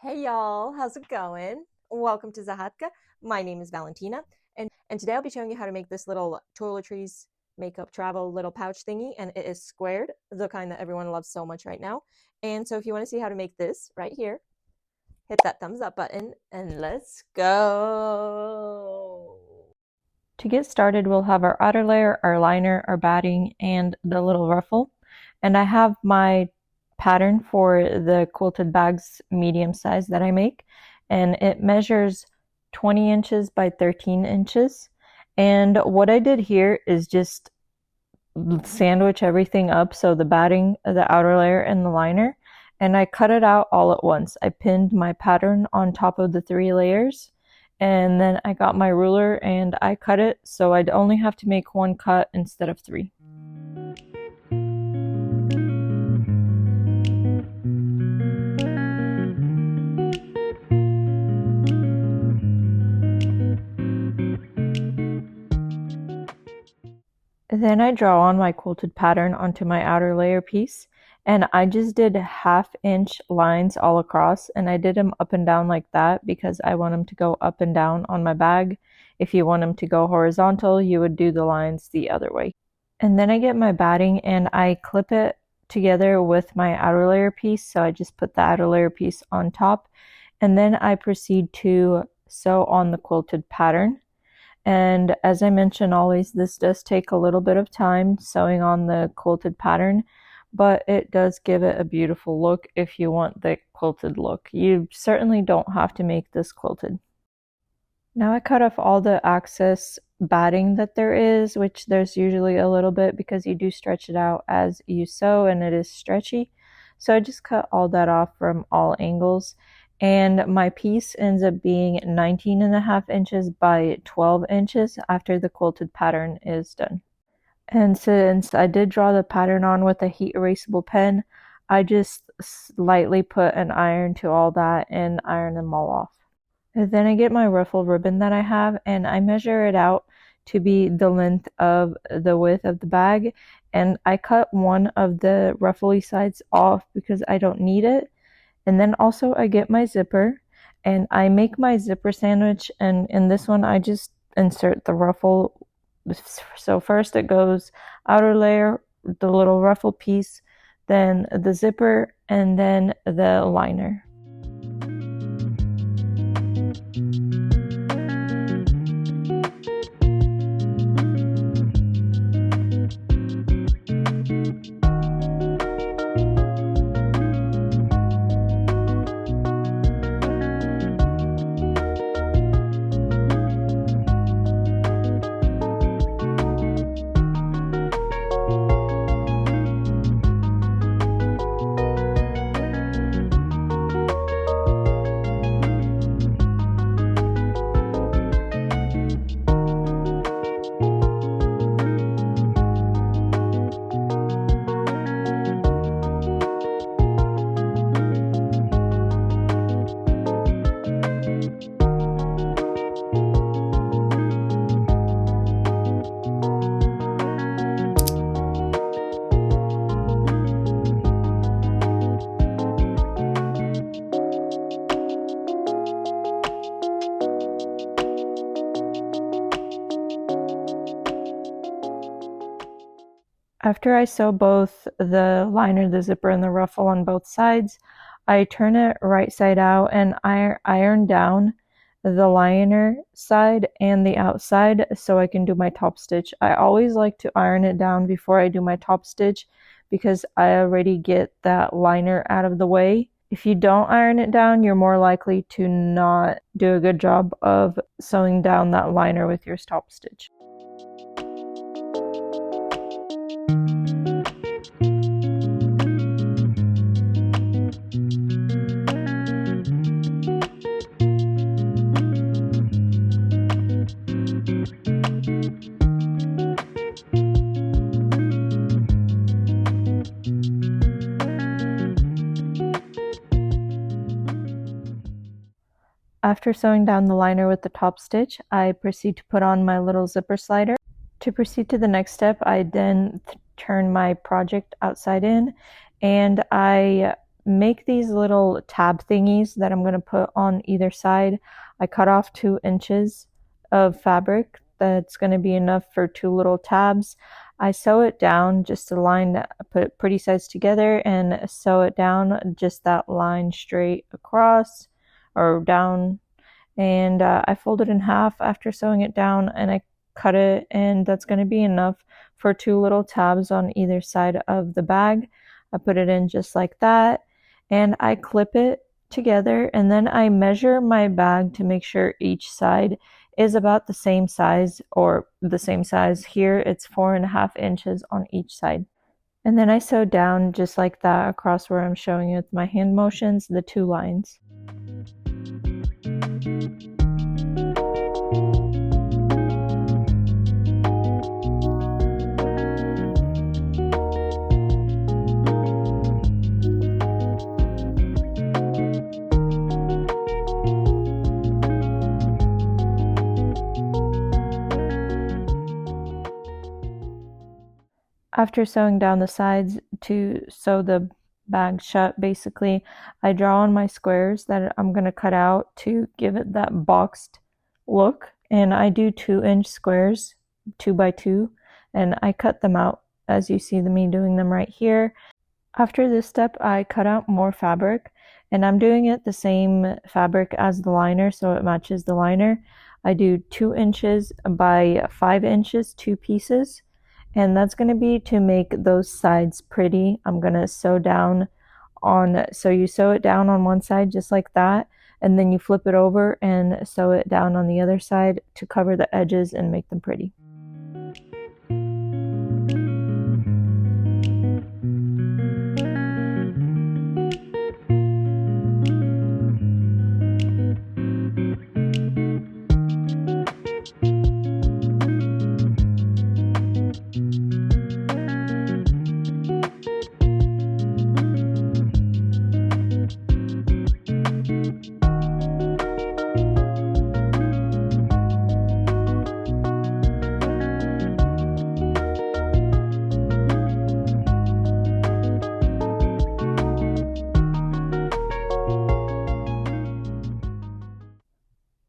Hey y'all, how's it going? Welcome to Zahatka. My name is Valentina, and today I'll be showing you how to make this little toiletries makeup travel little pouch thingy, and it is squared, the kind that everyone loves so much right now. And so if you want to see how to make this right here, hit that thumbs up button and let's go. To get started, we'll have our outer layer, our liner, our batting, and the little ruffle. And I have my pattern for the quilted bags medium size that I make, and it measures 20 inches by 13 inches. And what I did here is just sandwich everything up, so the batting, the outer layer, and the liner, and I cut it out all at once. I pinned my pattern on top of the 3 layers, and then I got my ruler and I cut it so I'd only have to make 1 cut instead of 3. Then I draw on my quilted pattern onto my outer layer piece, and I just did 1/2 inch lines all across, and I did them up and down like that because I want them to go up and down on my bag. If you want them to go horizontal, you would do the lines the other way. And then I get my batting and I clip it together with my outer layer piece, so I just put the outer layer piece on top, and then I proceed to sew on the quilted pattern. And as I mention always, this does take a little bit of time sewing on the quilted pattern, but it does give it a beautiful look if you want the quilted look. You certainly don't have to make this quilted. Now I cut off all the excess batting that there is, which there's usually a little bit because you do stretch it out as you sew and it is stretchy. So I just cut all that off from all angles. And my piece ends up being 19.5 inches by 12 inches after the quilted pattern is done. And since I did draw the pattern on with a heat erasable pen, I just lightly put an iron to all that and iron them all off. And then I get my ruffle ribbon that I have and I measure it out to be the length of the width of the bag, and I cut one of the ruffly sides off because I don't need it. And then also I get my zipper and I make my zipper sandwich, and in this one I just insert the ruffle. So first it goes outer layer, the little ruffle piece, then the zipper, and then the liner. After I sew both the liner, the zipper, and the ruffle on both sides, I turn it right side out and I iron down the liner side and the outside so I can do my top stitch. I always like to iron it down before I do my top stitch because I already get that liner out of the way. If you don't iron it down, you're more likely to not do a good job of sewing down that liner with your top stitch. After sewing down the liner with the top stitch, I proceed to put on my little zipper slider. To proceed to the next step, I then turn my project outside in and I make these little tab thingies that I'm going to put on either side. I cut off 2 inches of fabric. That's going to be enough for 2 little tabs. I sew it down just a line, put pretty sides together and sew it down just that line straight across or down. And I fold it in half after sewing it down, and I cut it, and that's going to be enough for 2 little tabs on either side of the bag. I put it in just like that, and I clip it together, and then I measure my bag to make sure each side is about the same size, or the same size. Here it's 4.5 inches on each side. And then I sew down just like that across where I'm showing you with my hand motions, the 2 lines. After sewing down the sides to sew the bag shut, basically, I draw on my squares that I'm going to cut out to give it that boxed look. And I do 2-inch squares, 2 by 2, and I cut them out as you see me doing them right here. After this step, I cut out more fabric, and I'm doing it the same fabric as the liner, so it matches the liner. I do 2 inches by 5 inches, 2 pieces. And that's going to be to make those sides pretty. I'm going to sew down on, so you sew it down on one side just like that, and then you flip it over and sew it down on the other side to cover the edges and make them pretty.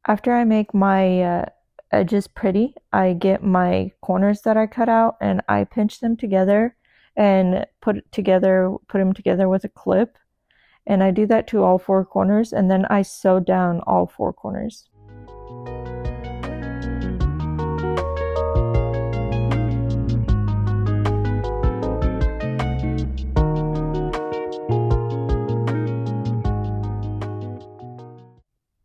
After I make my edges pretty, I get my corners that I cut out and I pinch them together and put them together with a clip. And I do that to all 4 corners, and then I sew down all 4 corners.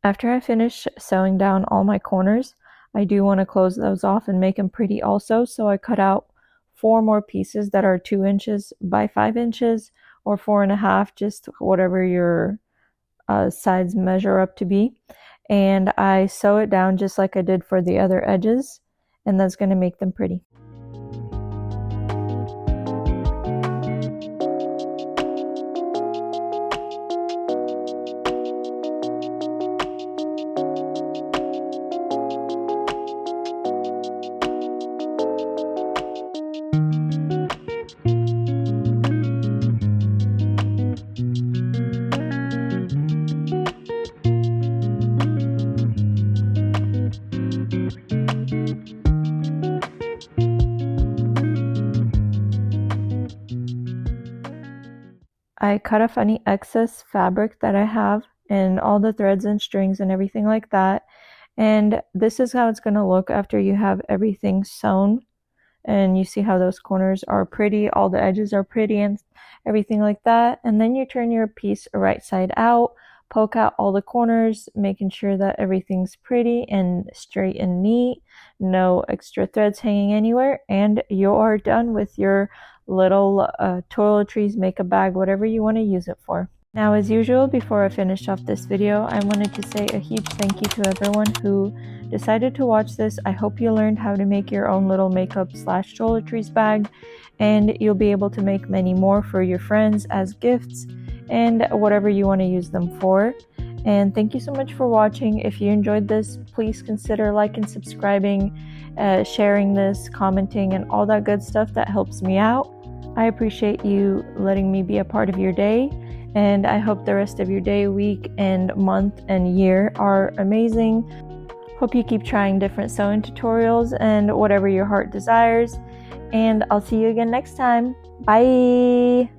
After I finish sewing down all my corners, I do want to close those off and make them pretty also, so I cut out 4 more pieces that are 2 inches by 5 inches or 4.5, just whatever your sides measure up to be. And I sew it down just like I did for the other edges, and that's going to make them pretty. I cut off any excess fabric that I have and all the threads and strings and everything like that. And this is how it's going to look after you have everything sewn. And you see how those corners are pretty, all the edges are pretty and everything like that. And then you turn your piece right side out, poke out all the corners, making sure that everything's pretty and straight and neat, no extra threads hanging anywhere, and you are done with your little toiletries, makeup bag, whatever you want to use it for. Now, as usual, before I finish off this video, I wanted to say a huge thank you to everyone who decided to watch this. I hope you learned how to make your own little makeup / toiletries bag, and you'll be able to make many more for your friends as gifts and whatever you want to use them for. And thank you so much for watching. If you enjoyed this, please consider liking, subscribing, sharing this, commenting, and all that good stuff that helps me out. I appreciate you letting me be a part of your day. And I hope the rest of your day, week, and month, and year are amazing. Hope you keep trying different sewing tutorials and whatever your heart desires. And I'll see you again next time. Bye!